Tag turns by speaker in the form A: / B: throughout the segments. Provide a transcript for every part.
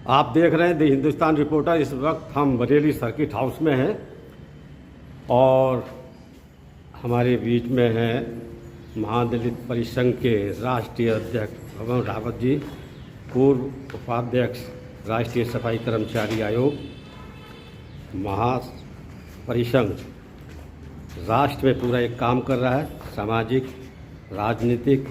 A: आप देख रहे हैं द हिंदुस्तान रिपोर्टर। इस वक्त हम बरेली सर्किट हाउस में हैं और हमारे बीच में हैं महादलित परिसंघ के राष्ट्रीय अध्यक्ष भवन रावत जी, पूर्व उपाध्यक्ष राष्ट्रीय सफाई कर्मचारी आयोग। महापरिसंघ राष्ट्र में पूरा एक काम कर रहा है, सामाजिक राजनीतिक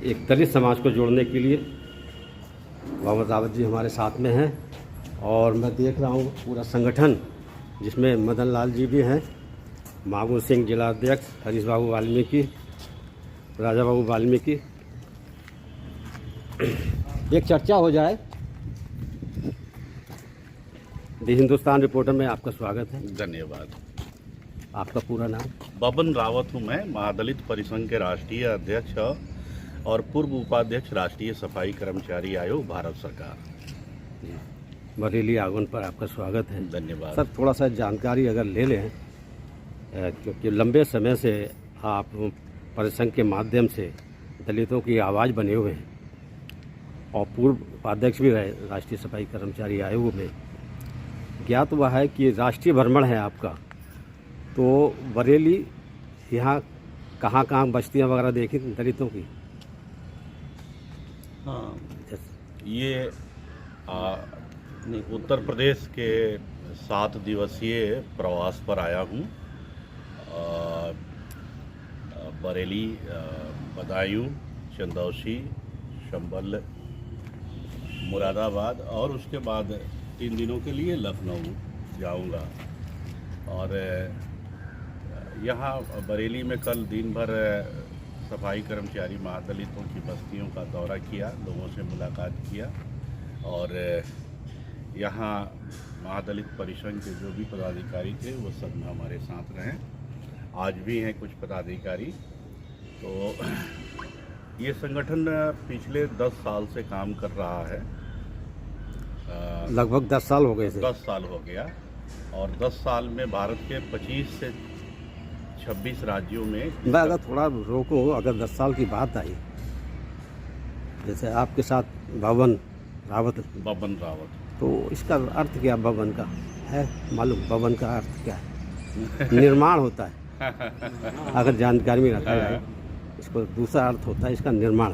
A: एक दलित समाज को जोड़ने के लिए। भवन रावत जी हमारे साथ में हैं और मैं देख रहा हूँ पूरा संगठन, जिसमें मदन लाल जी भी हैं, मामू सिंह जिला अध्यक्ष, हरीश बाबू वाल्मीकि, राजा बाबू वाल्मीकि। एक चर्चा हो जाए। द हिंदुस्तान रिपोर्टर में आपका स्वागत है।
B: धन्यवाद।
A: आपका पूरा नाम?
B: बबन रावत हूँ मैं, महादलित परिसंघ के राष्ट्रीय अध्यक्ष और पूर्व उपाध्यक्ष राष्ट्रीय सफाई कर्मचारी आयोग, भारत सरकार।
A: बरेली आगमन पर आपका स्वागत है।
B: धन्यवाद।
A: सर, थोड़ा सा जानकारी अगर ले लें, क्योंकि लंबे समय से आप परिसंघ के माध्यम से दलितों की आवाज़ बने हुए हैं और पूर्व उपाध्यक्ष भी रहे राष्ट्रीय सफाई कर्मचारी आयोग में। ज्ञात हुआ है कि राष्ट्रीय भ्रमण है आपका, तो बरेली यहाँ कहाँ कहाँ बस्तियाँ वगैरह देखी दलितों की?
B: हाँ, ये उत्तर प्रदेश के 7 दिवसीय प्रवास पर आया हूँ। बरेली, बदायूं, चंदौसी, चंबल, मुरादाबाद और उसके बाद 3 दिनों के लिए लखनऊ जाऊंगा। और यहाँ बरेली में कल दिन भर सफाई कर्मचारी महादलितों की बस्तियों का दौरा किया, लोगों से मुलाकात किया और यहाँ महादलित परिसंघ के जो भी पदाधिकारी थे वो सब हमारे साथ रहे। आज भी हैं कुछ पदाधिकारी। तो ये संगठन पिछले 10 साल से काम कर रहा है।
A: लगभग 10 साल हो गए थे।
B: 10 साल हो गया और 10 साल में भारत के 25 से 26 राज्यों में।
A: मैं अगर थोड़ा रोकूं, अगर 10 साल की बात आई, जैसे आपके साथ बबन रावत, तो इसका अर्थ क्या बबन का है? मालूम बबन का अर्थ क्या है? निर्माण होता है। अगर जानकारी में रखा जाए, इसको दूसरा अर्थ होता है इसका निर्माण।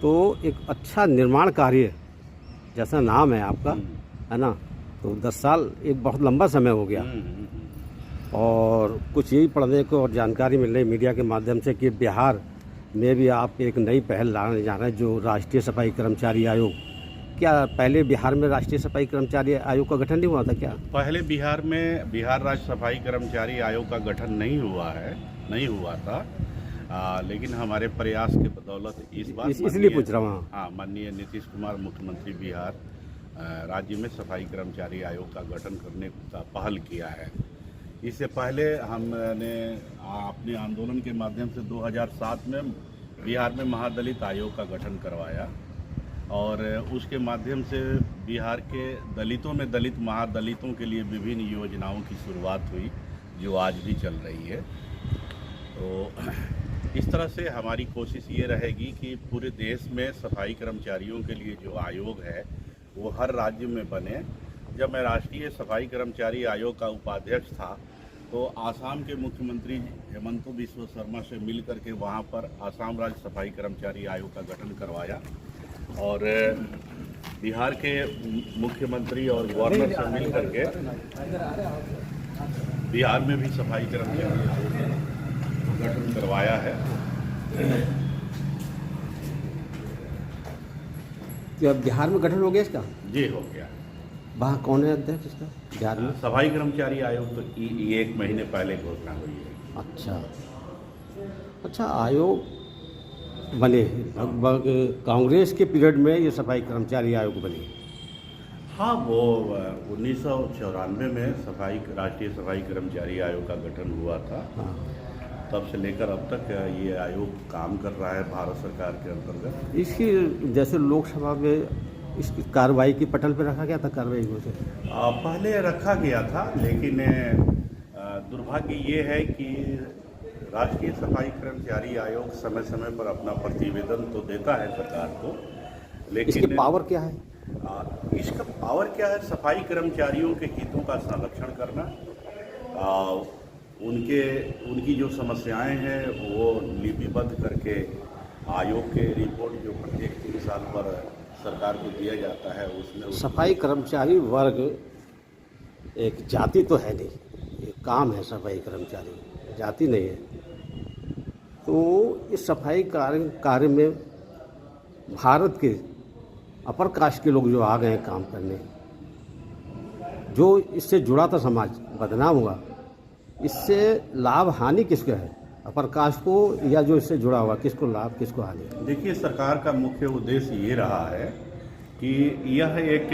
A: तो एक अच्छा निर्माण कार्य जैसा नाम है आपका, है ना, तो 10 साल एक बहुत लंबा समय हो गया। और कुछ यही पढ़ने को और जानकारी मिल रही मीडिया के माध्यम से कि बिहार में भी आप एक नई पहल लाने जा रहे हैं, जो राष्ट्रीय सफाई कर्मचारी आयोग। क्या पहले बिहार में राष्ट्रीय सफाई कर्मचारी आयोग का गठन नहीं हुआ था क्या?
B: पहले बिहार में बिहार राज्य सफाई कर्मचारी आयोग का गठन नहीं हुआ था। लेकिन हमारे प्रयास के बदौलत इस बार
A: इसलिए पूछ रहा हूँ।
B: हाँ, माननीय नीतीश कुमार मुख्यमंत्री बिहार राज्य में सफाई कर्मचारी आयोग का गठन करने का पहल किया है। इससे पहले हमने अपने आंदोलन के माध्यम से 2007 में बिहार में महादलित आयोग का गठन करवाया और उसके माध्यम से बिहार के दलितों में दलित महादलितों के लिए विभिन्न योजनाओं की शुरुआत हुई, जो आज भी चल रही है। तो इस तरह से हमारी कोशिश ये रहेगी कि पूरे देश में सफाई कर्मचारियों के लिए जो आयोग है वो हर राज्य में बने। जब मैं राष्ट्रीय सफाई कर्मचारी आयोग का उपाध्यक्ष था तो आसाम के मुख्यमंत्री हेमंत बिस्वा शर्मा से मिल करके वहाँ पर आसाम राज्य सफाई कर्मचारी आयोग का गठन करवाया और बिहार के मुख्यमंत्री और गवर्नर से मिल करके बिहार में भी सफाई कर्मचारी आयोग का गठन करवाया है।
A: क्या बिहार में गठन हो गया इसका?
B: जी, हो गया।
A: वहाँ कौन है अध्यक्ष इसका बिहार में?
B: सफाई कर्मचारी आयोग तो 1 महीने पहले घोषणा हुई है।
A: अच्छा, आयोग बने लगभग कांग्रेस के पीरियड में ये सफाई कर्मचारी आयोग बने।
B: हाँ, वो 1994 में राष्ट्रीय सफाई कर्मचारी आयोग का गठन हुआ था।
A: हाँ।
B: तब से लेकर अब तक ये आयोग काम कर रहा है भारत सरकार के अंतर्गत।
A: इसकी जैसे लोकसभा में इसकी कार्रवाई की पटल पर रखा गया था, कार्रवाई को से
B: पहले रखा गया था, लेकिन दुर्भाग्य ये है कि राष्ट्रीय सफाई कर्मचारी आयोग समय समय पर अपना प्रतिवेदन तो देता है सरकार को,
A: इसके पावर क्या है?
B: इसका पावर क्या है? सफाई कर्मचारियों के हितों का संरक्षण करना, उनकी जो समस्याएं हैं वो लिपिबद्ध करके आयोग के रिपोर्ट जो प्रत्येक 3 साल पर सरकार को दिया जाता है उसमें
A: सफाई कर्मचारी वर्ग एक जाति तो है नहीं, एक काम है सफाई कर्मचारी, जाति नहीं है। तो इस सफाई कार्य में भारत के अपर कास्ट के लोग जो आ गए हैं काम करने, जो इससे जुड़ा था समाज बदनाम हुआ, इससे लाभ हानि किसका है? अपर कास्ट को या जो इससे जुड़ा हुआ, किसको लाभ किसको हानि?
B: देखिए, सरकार का मुख्य उद्देश्य ये रहा है कि यह एक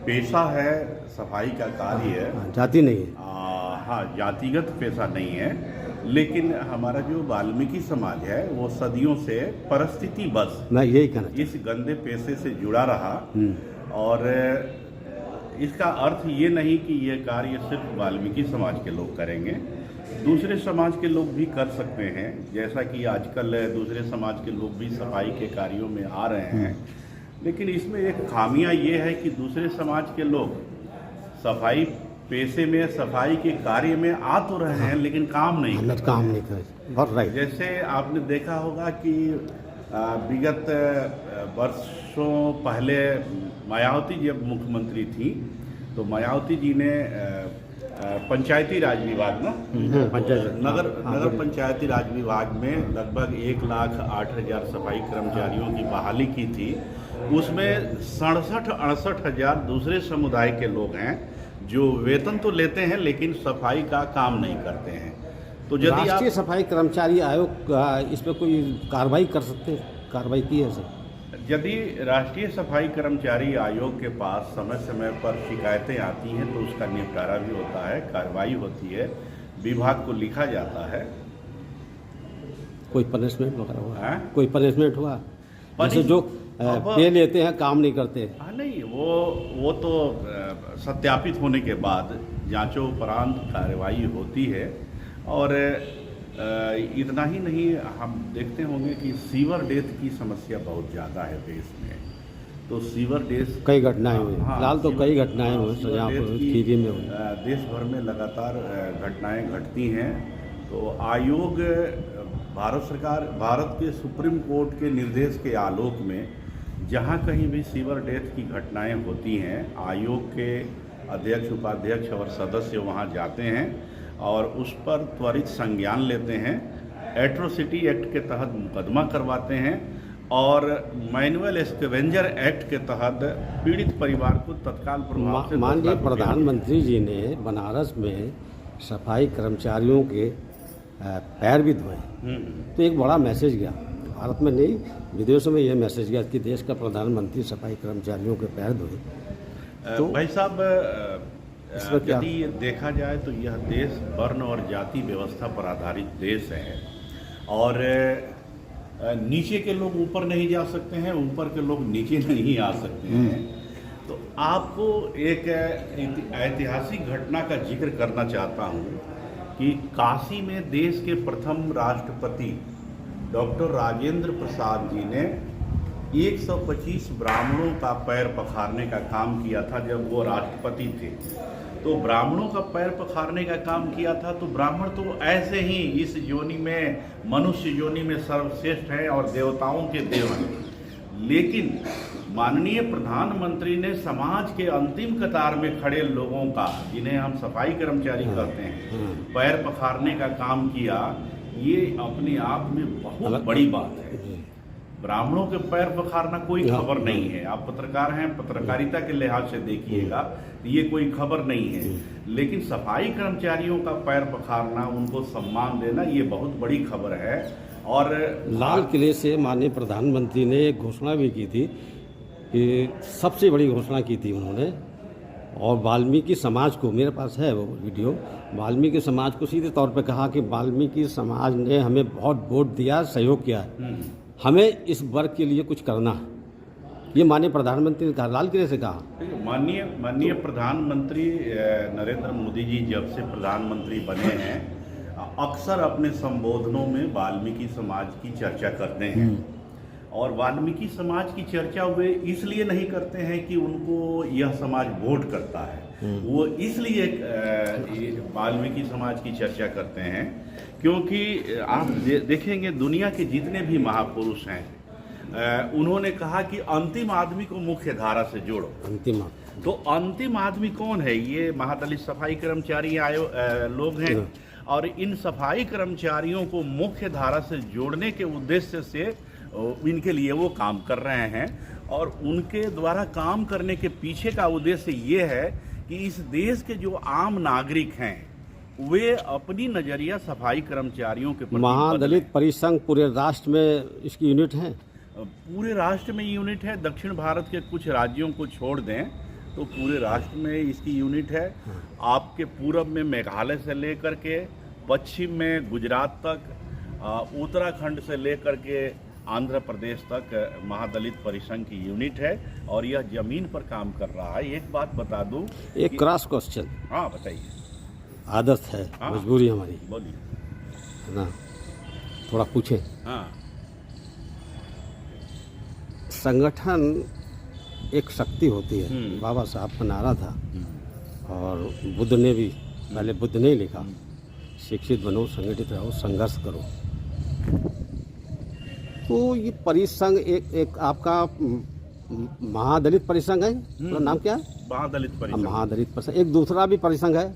B: पेशा है, सफाई का कार्य है,
A: जाति नहीं है।
B: हाँ, जातिगत पेशा नहीं है, लेकिन हमारा जो वाल्मीकि समाज है वो सदियों से परिस्थिति बस
A: मैं यही कहना
B: इस गंदे पेशे से जुड़ा रहा। और इसका अर्थ ये नहीं कि ये कार्य सिर्फ वाल्मीकि समाज के लोग करेंगे, दूसरे समाज के लोग भी कर सकते हैं। जैसा कि आजकल दूसरे समाज के लोग भी सफाई के कार्यों में आ रहे हैं, लेकिन इसमें एक खामियां ये है कि दूसरे समाज के लोग सफाई पेशे में, सफाई के कार्य में आ तो रहे हैं लेकिन काम नहीं
A: कर बहुत राइट।
B: जैसे आपने देखा होगा कि विगत वर्षों पहले मायावती जब मुख्यमंत्री थी तो मायावती जी ने पंचायती राज विभाग में नगर पंचायती राज विभाग में लगभग 1,08,000 सफाई कर्मचारियों की बहाली की थी। उसमें 67-68 हजार दूसरे समुदाय के लोग हैं जो वेतन तो लेते हैं लेकिन सफाई का काम नहीं करते हैं। तो यदि
A: राष्ट्रीय सफाई कर्मचारी आयोग इस पर कोई कार्रवाई कर सकते हैं? कार्रवाई की है सर?
B: यदि राष्ट्रीय सफाई कर्मचारी आयोग के पास समय समय पर शिकायतें आती हैं तो उसका निपटारा भी होता है, कार्रवाई होती है, विभाग को लिखा जाता है।
A: कोई पनिशमेंट वगैरह हुआ? कोई पनिशमेंट हुआ? जैसे जो पे लेते हैं काम नहीं करते?
B: नहीं, वो तो सत्यापित होने के बाद जांचोपरांत कार्रवाई होती है। और इतना ही नहीं, हम देखते होंगे कि सीवर डेथ की समस्या बहुत ज़्यादा है देश में। तो सीवर डेथ
A: कई घटनाएं हुई, फिलहाल तो कई घटनाएं हुई टीवी में हुई,
B: देश भर में लगातार घटनाएं घटती हैं। तो आयोग, भारत सरकार, भारत के सुप्रीम कोर्ट के निर्देश के आलोक में जहां कहीं भी सीवर डेथ की घटनाएं होती हैं, आयोग के अध्यक्ष, उपाध्यक्ष और सदस्य वहां जाते हैं और उस पर त्वरित संज्ञान लेते हैं, एट्रोसिटी एक्ट के तहत मुकदमा करवाते हैं और मैनुअल स्कैवेंजर एक्ट के तहत पीड़ित परिवार को तत्काल प्रभाव से
A: माननीय प्रधानमंत्री जी ने बनारस में सफाई कर्मचारियों के पैर भी धोए, तो एक बड़ा मैसेज गया, भारत में नहीं विदेशों में यह मैसेज गया कि देश का प्रधानमंत्री सफाई कर्मचारियों के पैर धोए। तो
B: भाई साहब, यदि देखा जाए तो यह देश वर्ण और जाति व्यवस्था पर आधारित देश है और नीचे के लोग ऊपर नहीं जा सकते हैं, ऊपर के लोग नीचे नहीं आ सकते हैं। तो आपको एक ऐतिहासिक घटना का जिक्र करना चाहता हूं कि काशी में देश के प्रथम राष्ट्रपति डॉक्टर राजेंद्र प्रसाद जी ने 125 ब्राह्मणों का पैर पखारने का काम किया था जब वो राष्ट्रपति थे। तो ब्राह्मणों का पैर पखारने का काम किया था। तो ब्राह्मण तो ऐसे ही इस योनि में, मनुष्य योनि में सर्वश्रेष्ठ हैं और देवताओं के देव हैं, लेकिन माननीय प्रधानमंत्री ने समाज के अंतिम कतार में खड़े लोगों का, जिन्हें हम सफाई कर्मचारी कहते हैं, पैर पखारने का काम किया। ये अपने आप में बहुत बड़ी बात है। ब्राह्मणों के पैर पखारना कोई खबर नहीं है। आप पत्रकार हैं, पत्रकारिता के लिहाज से देखिएगा, ये कोई खबर नहीं है, लेकिन सफाई कर्मचारियों का पैर पखारना, उनको सम्मान देना, ये बहुत बड़ी खबर है। और
A: लाल किले से माननीय प्रधानमंत्री ने एक घोषणा भी की थी कि सबसे बड़ी घोषणा की थी उन्होंने, और वाल्मीकि समाज को, मेरे पास है वो वीडियो, वाल्मीकि समाज को सीधे तौर पे कहा कि वाल्मीकि समाज ने हमें बहुत वोट दिया, सहयोग किया है, हमें इस वर्ग के लिए कुछ करना है। ये माननीय प्रधानमंत्री ने कहा, लाल किले से कहा।
B: माननीय प्रधानमंत्री नरेंद्र मोदी जी जब से प्रधानमंत्री बने हैं, अक्सर अपने संबोधनों में वाल्मीकि समाज की चर्चा करते हैं और वाल्मीकि समाज की चर्चा वे इसलिए नहीं करते हैं कि उनको यह समाज वोट करता है, वो इसलिए वाल्मीकि समाज की चर्चा करते हैं क्योंकि आप देखेंगे दुनिया के जितने भी महापुरुष हैं उन्होंने कहा कि अंतिम आदमी को मुख्य धारा से जोड़ो।
A: अंतिम
B: तो अंतिम आदमी कौन है? ये महादलित सफाई कर्मचारी लोग हैं और इन सफाई कर्मचारियों को मुख्य धारा से जोड़ने के उद्देश्य से इनके लिए वो काम कर रहे हैं और उनके द्वारा काम करने के पीछे का उद्देश्य ये है कि इस देश के जो आम नागरिक हैं वे अपनी नजरिया सफाई कर्मचारियों के प्रति
A: महादलित परिसंघ पूरे राष्ट्र में इसकी यूनिट है?
B: पूरे राष्ट्र में यूनिट है। दक्षिण भारत के कुछ राज्यों को छोड़ दें तो पूरे राष्ट्र में इसकी यूनिट है। आपके पूरब में मेघालय से लेकर के पश्चिम में गुजरात तक, उत्तराखंड से लेकर के आंध्र प्रदेश तक महादलित परिसंघ की यूनिट है और यह जमीन पर काम कर रहा है। एक बात बता दूं,
A: एक क्रॉस क्वेश्चन।
B: हाँ बताइए।
A: आदत है, मजबूरी हमारी,
B: बोलिए
A: है ना, थोड़ा पूछे।
B: हाँ,
A: संगठन एक शक्ति होती है, बाबा साहब का नारा था और बुद्ध ने भी, पहले बुद्ध ने ही लिखा, शिक्षित बनो, संगठित रहो, संघर्ष करो। तो ये परिसंघ एक आपका महादलित परिसंघ है, उसका नाम क्या है?
B: महादलित परिसंघ।
A: महादलित परिसंघ। एक दूसरा भी परिसंघ है,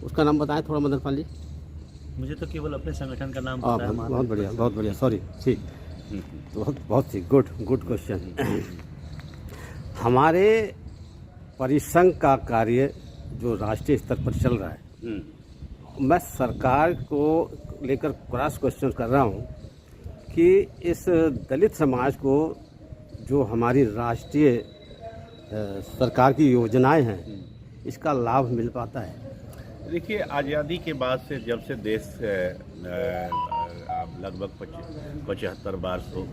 A: उसका नाम बताएं थोड़ा मदन पाल जी।
C: मुझे तो केवल अपने संगठन का नाम पता है।
A: बहुत बढ़िया, बहुत बढ़िया, सॉरी, ठीक, बहुत ही गुड क्वेश्चन। हमारे परिसंघ का कार्य जो राष्ट्रीय स्तर पर चल रहा है, मैं सरकार को लेकर क्रॉस क्वेश्चन कर रहा हूँ कि इस दलित समाज को जो हमारी राष्ट्रीय सरकार की योजनाएं हैं इसका लाभ मिल पाता है?
B: देखिए, आज़ादी के बाद से जब से देश लगभग 75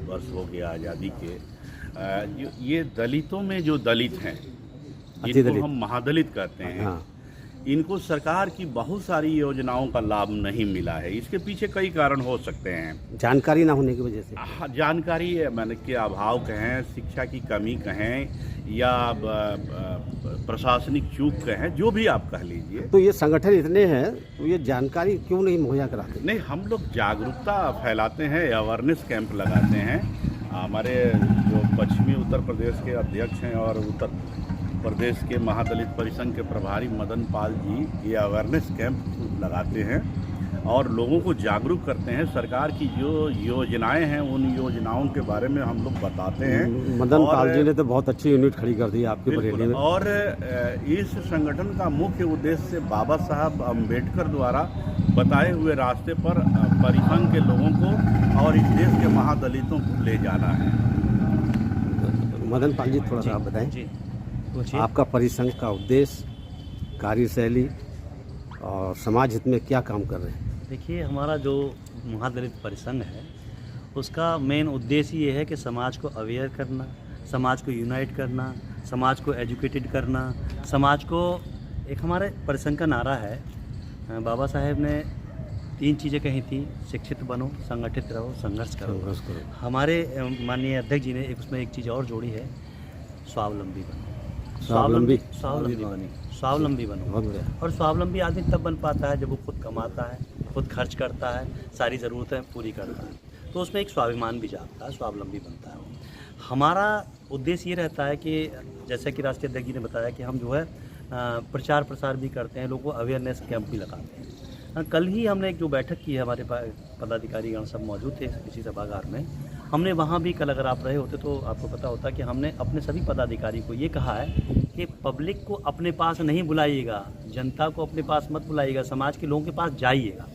B: वर्ष हो गया आज़ादी के, ये दलितों में जो दलित हैं जिनको हम महादलित कहते हैं,
A: हाँ।
B: इनको सरकार की बहुत सारी योजनाओं का लाभ नहीं मिला है। इसके पीछे कई कारण हो सकते हैं।
A: जानकारी ना होने की वजह से,
B: जानकारी मैंने के अभाव कहें, शिक्षा की कमी कहें या प्रशासनिक चूक कहें, जो भी आप कह लीजिए।
A: तो ये संगठन इतने हैं तो ये जानकारी क्यों नहीं मुहैया कराते?
B: नहीं, हम लोग जागरूकता फैलाते हैं, अवेयरनेस कैंप लगाते हैं। हमारे जो पश्चिमी उत्तर प्रदेश के अध्यक्ष हैं और उत्तर प्रदेश के महादलित परिसंघ के प्रभारी मदन पाल जी ये अवेयरनेस कैंप लगाते हैं और लोगों को जागरूक करते हैं। सरकार की जो योजनाएं हैं उन योजनाओं के बारे में हम लोग बताते हैं।
A: मदन पाल जी ने तो बहुत अच्छी यूनिट खड़ी कर दी आपकी बरेली में।
B: और इस संगठन का मुख्य उद्देश्य बाबा साहब अम्बेडकर द्वारा बताए हुए रास्ते पर परिसंघ के लोगों को और इस देश के महादलितों को ले जाना है।
A: मदन पाल जी, थोड़ा सा आप बताएं
C: जी,
A: आपका परिसंघ का उद्देश्य, कार्यशैली और समाज हित में क्या काम कर रहे हैं?
C: देखिए, हमारा जो महादलित परिसंघ है उसका मेन उद्देश्य ये है कि समाज को अवेयर करना, समाज को यूनाइट करना, समाज को एजुकेटेड करना, समाज को, एक हमारे परिसंघ का नारा है, बाबा साहेब ने 3 चीज़ें कही थी, शिक्षित बनो, संगठित रहो, संघर्ष करो। हमारे माननीय अध्यक्ष जी ने उसमें एक चीज़ और जोड़ी है, स्वावलंबी बनो। स्वावलंबी बनो। और स्वावलंबी आदमी तब बन पाता है जब वो खुद कमाता है, खुद खर्च करता है, सारी ज़रूरतें पूरी करता है, तो उसमें एक स्वाभिमान भी जागता है, स्वावलंबी बनता है। हमारा उद्देश्य ये रहता है कि जैसे कि राष्ट्रीय अध्यक्ष जी ने बताया कि हम जो है प्रचार प्रसार भी करते हैं, लोगों को अवेयरनेस कैंप भी लगाते हैं। कल ही हमने एक जो बैठक की है, हमारे पदाधिकारीगण सब मौजूद थे इसी सभागार में, हमने वहाँ भी, कल अगर आप रहे होते तो आपको पता होता कि हमने अपने सभी पदाधिकारी को ये कहा है कि पब्लिक को अपने पास नहीं बुलाइएगा, जनता को अपने पास मत बुलाइएगा, समाज के लोगों के पास जाइएगा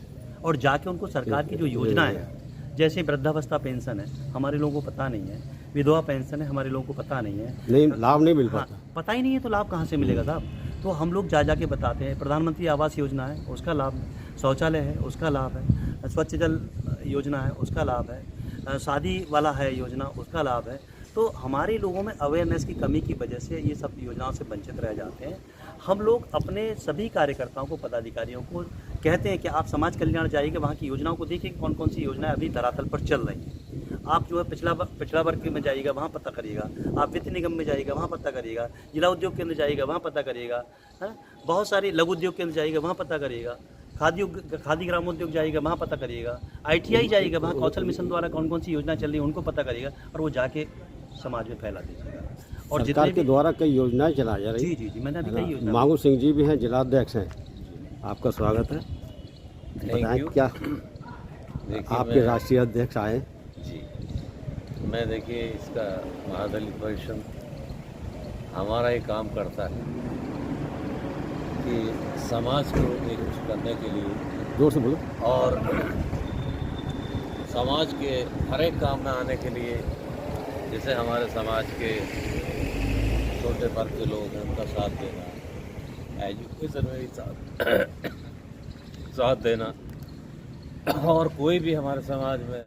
C: और जाके उनको सरकार की जो योजनाएं हैं, जैसे वृद्धावस्था पेंशन है, हमारे लोगों को पता नहीं है, विधवा पेंशन है, हमारे लोगों को पता नहीं है,
A: लाभ नहीं मिल पाता।
C: पता ही नहीं है तो लाभ कहाँ से मिलेगा साहब? तो हम लोग जा के बताते हैं। प्रधानमंत्री आवास योजना है, उसका लाभ है, शौचालय है, उसका लाभ है, स्वच्छ जल योजना है, उसका लाभ है, शादी वाला है योजना, उसका लाभ है। तो हमारे लोगों में अवेयरनेस की कमी की वजह से ये सब योजनाओं से वंचित रह जाते हैं। हम लोग अपने सभी कार्यकर्ताओं को, पदाधिकारियों को कहते हैं कि आप समाज कल्याण जाइएगा, वहाँ की योजनाओं को देखिए कौन कौन सी योजनाएं अभी धरातल पर चल रही हैं। आप जो है पिछड़ा वर्ग में जाइएगा, वहाँ पता करिएगा। आप वित्त निगम में जाइएगा, वहाँ पता करिएगा। जिला उद्योग केंद्र जाइएगा, वहाँ पता करिएगा। है, बहुत सारी लघु उद्योग केंद्र जाइएगा, वहाँ पता करिएगा। खादी ग्रामोद्योग जाइएगा, वहाँ पता करिएगा। ITI जाइएगा, वहाँ कौशल मिशन द्वारा कौन कौन सी योजना चल रही है उनको पता करिएगा, और वो जाके समाज में फैला दीजिएगा। और
A: सरकार के द्वारा कई योजनाएं चलाई जा रही
C: जी मैंने अभी कई योजना।
A: मांगू सिंह जी भी हैं, जिलाध्यक्ष हैं, आपका स्वागत है। बताएं क्या आपके राष्ट्रीय अध्यक्ष आए?
D: जी, मैं देखिए इसका महादलित परिषद हमारा ये काम करता है कि समाज को एकजुट करने के लिए,
A: जोर से बोलो,
D: और समाज के हर एक काम में आने के लिए, जैसे हमारे समाज के छोटे वर्ग के लोग हैं उनका साथ देना, एजुकेशन में भी साथ देना, और कोई भी हमारे समाज में